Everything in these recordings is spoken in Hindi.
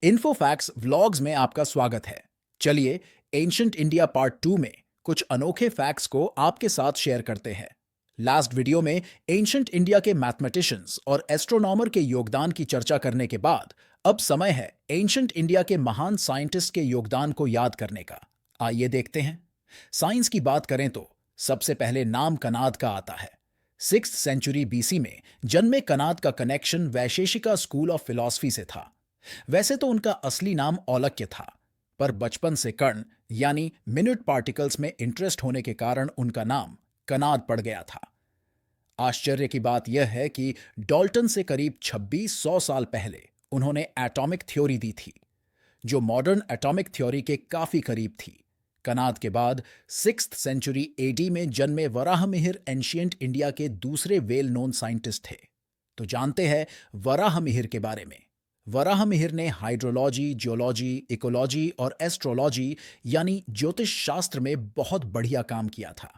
इन्फोफैक्स व्लॉग्स में आपका स्वागत है। चलिए, एंशंट इंडिया पार्ट 2 में कुछ अनोखे फैक्ट्स को आपके साथ शेयर करते हैं। लास्ट वीडियो में एंशंट इंडिया के मैथमेटिशियंस और एस्ट्रोनॉमर के योगदान की चर्चा करने के बाद अब समय है एंशंट इंडिया के महान साइंटिस्ट के योगदान को याद करने का। आइए देखते हैं। साइंस की बात करें तो सबसे पहले नाम कनाद का आता है। 6th सेंचुरी बीसी में जन्मे कनाद का connection Vaisheshika school of philosophy से था। वैसे तो उनका असली नाम औलक्य था, पर बचपन से कण यानी मिनट पार्टिकल्स में इंटरेस्ट होने के कारण उनका नाम कनाद पड़ गया था। आश्चर्य की बात यह है कि डॉल्टन से करीब 2600 साल पहले उन्होंने एटॉमिक थ्योरी दी थी, जो मॉडर्न एटॉमिक थ्योरी के काफी करीब थी। कनाद के बाद 6th सेंचुरी एडी में जन्मे वराहमिहिर एंशियंट इंडिया के दूसरे वेल नोन साइंटिस्ट थे। तो जानते हैं वराहमिहिर के बारे में। वराहमिहिर ने हाइड्रोलॉजी, जियोलॉजी, इकोलॉजी और एस्ट्रोलॉजी यानी ज्योतिष शास्त्र में बहुत बढ़िया काम किया था।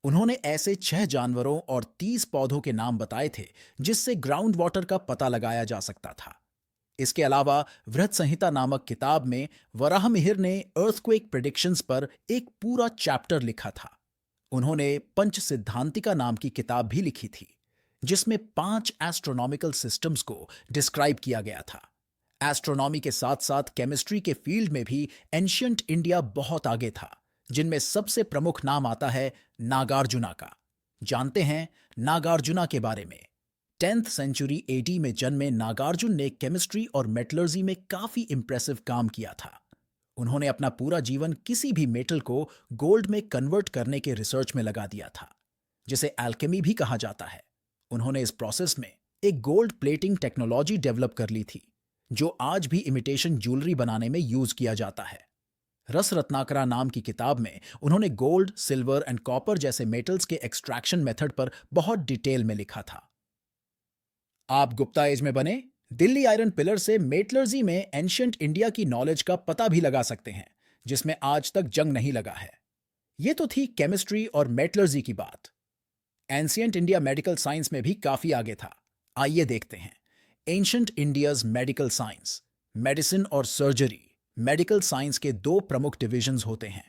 उन्होंने ऐसे 6 जानवरों और 30 पौधों के नाम बताए थे जिससे ग्राउंड वाटर का पता लगाया जा सकता था। इसके अलावा वृहत संहिता नामक किताब में वराहमिहिर ने अर्थक्वेक प्रिडिक्शंस पर एक पूरा चैप्टर लिखा था। उन्होंने पंच सिद्धांतिका नाम की किताब भी लिखी थी, जिसमें 5 एस्ट्रोनॉमिकल सिस्टम्स को डिस्क्राइब किया गया था। एस्ट्रोनॉमी के साथ साथ केमिस्ट्री के फील्ड में भी एंशियंट इंडिया बहुत आगे था, जिनमें सबसे प्रमुख नाम आता है नागार्जुना का। जानते हैं नागार्जुना के बारे में। 10th सेंचुरी एडी में जन्मे नागार्जुन ने केमिस्ट्री और मेटलर्जी में काफी इंप्रेसिव काम किया था। उन्होंने अपना पूरा जीवन किसी भी मेटल को गोल्ड में कन्वर्ट करने के रिसर्च में लगा दिया था, जिसे एल्केमी भी कहा जाता है। उन्होंने इस प्रोसेस में एक गोल्ड प्लेटिंग टेक्नोलॉजी डेवलप कर ली थी, जो आज भी इमिटेशन ज्वेलरी बनाने में यूज किया जाता है। रस रत्नाकरा नाम की किताब में उन्होंने गोल्ड, सिल्वर एंड कॉपर जैसे मेटल्स के एक्सट्रैक्शन मेथड पर बहुत डिटेल में लिखा था। आप गुप्ता एज में बने दिल्ली आयरन पिलर से मेटलर्जी में एंशियंट इंडिया की नॉलेज का पता भी लगा सकते हैं, जिसमें आज तक जंग नहीं लगा है। ये तो थी केमिस्ट्री और मेटलर्जी की बात। एंशियंट इंडिया मेडिकल साइंस में भी काफी आगे था। आइए देखते हैं ancient India's medical science. Medicine और सर्जरी मेडिकल साइंस के 2 प्रमुख डिविजन्स होते हैं।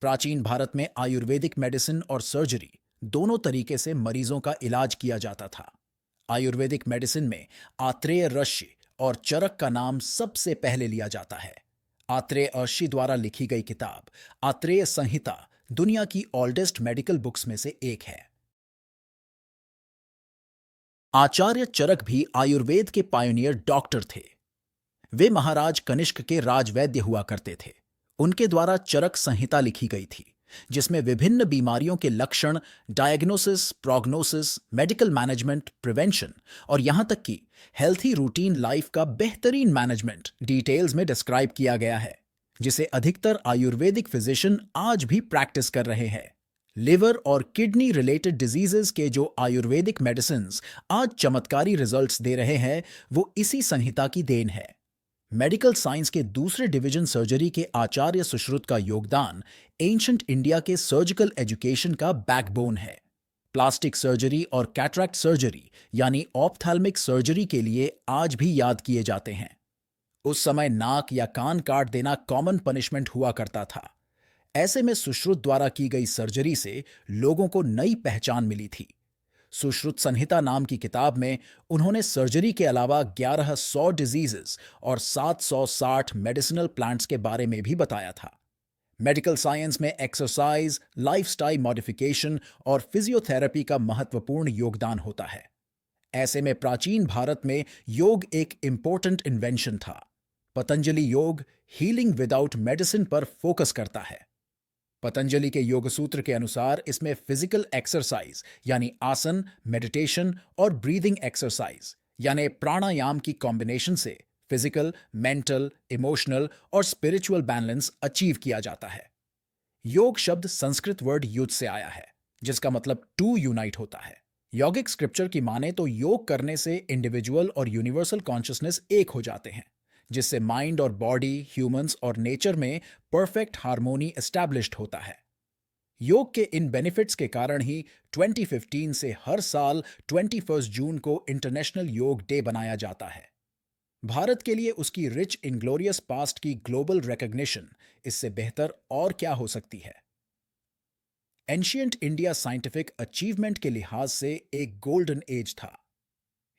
प्राचीन भारत में आयुर्वेदिक मेडिसिन और सर्जरी दोनों तरीके से मरीजों का इलाज किया जाता था। आयुर्वेदिक मेडिसिन में आत्रेय ऋषि और चरक का नाम सबसे पहले लिया जाता है। आत्रेय ऋषि द्वारा लिखी गई किताब आत्रेय संहिता दुनिया की ओल्डेस्ट मेडिकल बुक्स में से एक है। आचार्य चरक भी आयुर्वेद के पायोनियर डॉक्टर थे। वे महाराज कनिष्क के राजवैद्य हुआ करते थे। उनके द्वारा चरक संहिता लिखी गई थी, जिसमें विभिन्न बीमारियों के लक्षण, diagnosis, prognosis, medical management, prevention और यहां तक कि हेल्थी रूटीन लाइफ का बेहतरीन मैनेजमेंट डिटेल्स में डिस्क्राइब किया गया है, जिसे अधिकतर आयुर्वेदिक फिजिशियन आज भी प्रैक्टिस कर रहे हैं। लिवर और किडनी रिलेटेड डिजीजेस के जो आयुर्वेदिक मेडिसिन आज चमत्कारी रिजल्ट्स दे रहे हैं, वो इसी संहिता की देन है। मेडिकल साइंस के दूसरे डिवीजन सर्जरी के आचार्य सुश्रुत का योगदान एंशंट इंडिया के सर्जिकल एजुकेशन का बैकबोन है। प्लास्टिक सर्जरी और कैटरैक्ट सर्जरी यानी ऑप्थेल्मिक सर्जरी के लिए आज भी याद किए जाते हैं। उस समय नाक या कान काट देना कॉमन पनिशमेंट हुआ करता था। ऐसे में सुश्रुत द्वारा की गई सर्जरी से लोगों को नई पहचान मिली थी। सुश्रुत संहिता नाम की किताब में उन्होंने सर्जरी के अलावा 1100 डिजीजेस और 760 मेडिसिनल प्लांट्स के बारे में भी बताया था। मेडिकल साइंस में एक्सरसाइज, लाइफस्टाइल मॉडिफिकेशन और फिजियोथेरेपी का महत्वपूर्ण योगदान होता है। ऐसे में प्राचीन भारत में योग एक इंपॉर्टेंट इन्वेंशन था। पतंजलि योग हीलिंग विदाउट मेडिसिन पर फोकस करता है। पतंजलि के योग सूत्र के अनुसार इसमें फिजिकल एक्सरसाइज यानी आसन, मेडिटेशन और ब्रीदिंग एक्सरसाइज यानी प्राणायाम की कॉम्बिनेशन से फिजिकल, मेंटल, इमोशनल और स्पिरिचुअल बैलेंस अचीव किया जाता है। योग शब्द संस्कृत वर्ड युज से आया है, जिसका मतलब टू यूनाइट होता है। यौगिक स्क्रिप्चर की माने तो योग करने से इंडिविजुअल और यूनिवर्सल कॉन्शियसनेस एक हो जाते हैं, जिससे माइंड और बॉडी, ह्यूमंस और नेचर में परफेक्ट हार्मोनी एस्टैब्लिश्ड होता है। योग के इन बेनिफिट्स के कारण ही 2015 से हर साल 21 जून को इंटरनेशनल योग डे बनाया जाता है। भारत के लिए उसकी रिच इनग्लोरियस पास्ट की ग्लोबल रिकग्निशन इससे बेहतर और क्या हो सकती है। एंशियंट इंडिया साइंटिफिक अचीवमेंट के लिहाज से एक गोल्डन एज था।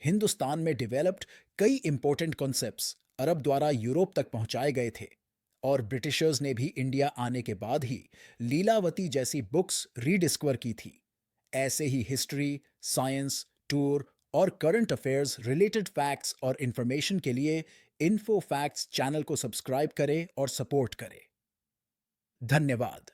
हिंदुस्तान में डेवलप्ड कई इंपॉर्टेंट कॉन्सेप्ट्स अरब द्वारा यूरोप तक पहुंचाए गए थे, और ब्रिटिशर्स ने भी इंडिया आने के बाद ही लीलावती जैसी बुक्स रीडिस्कवर की थी। ऐसे ही हिस्ट्री, साइंस, टूर और करंट अफेयर्स रिलेटेड फैक्ट्स और इंफॉर्मेशन के लिए इन्फो फैक्ट्स चैनल को सब्सक्राइब करें और सपोर्ट करें। धन्यवाद।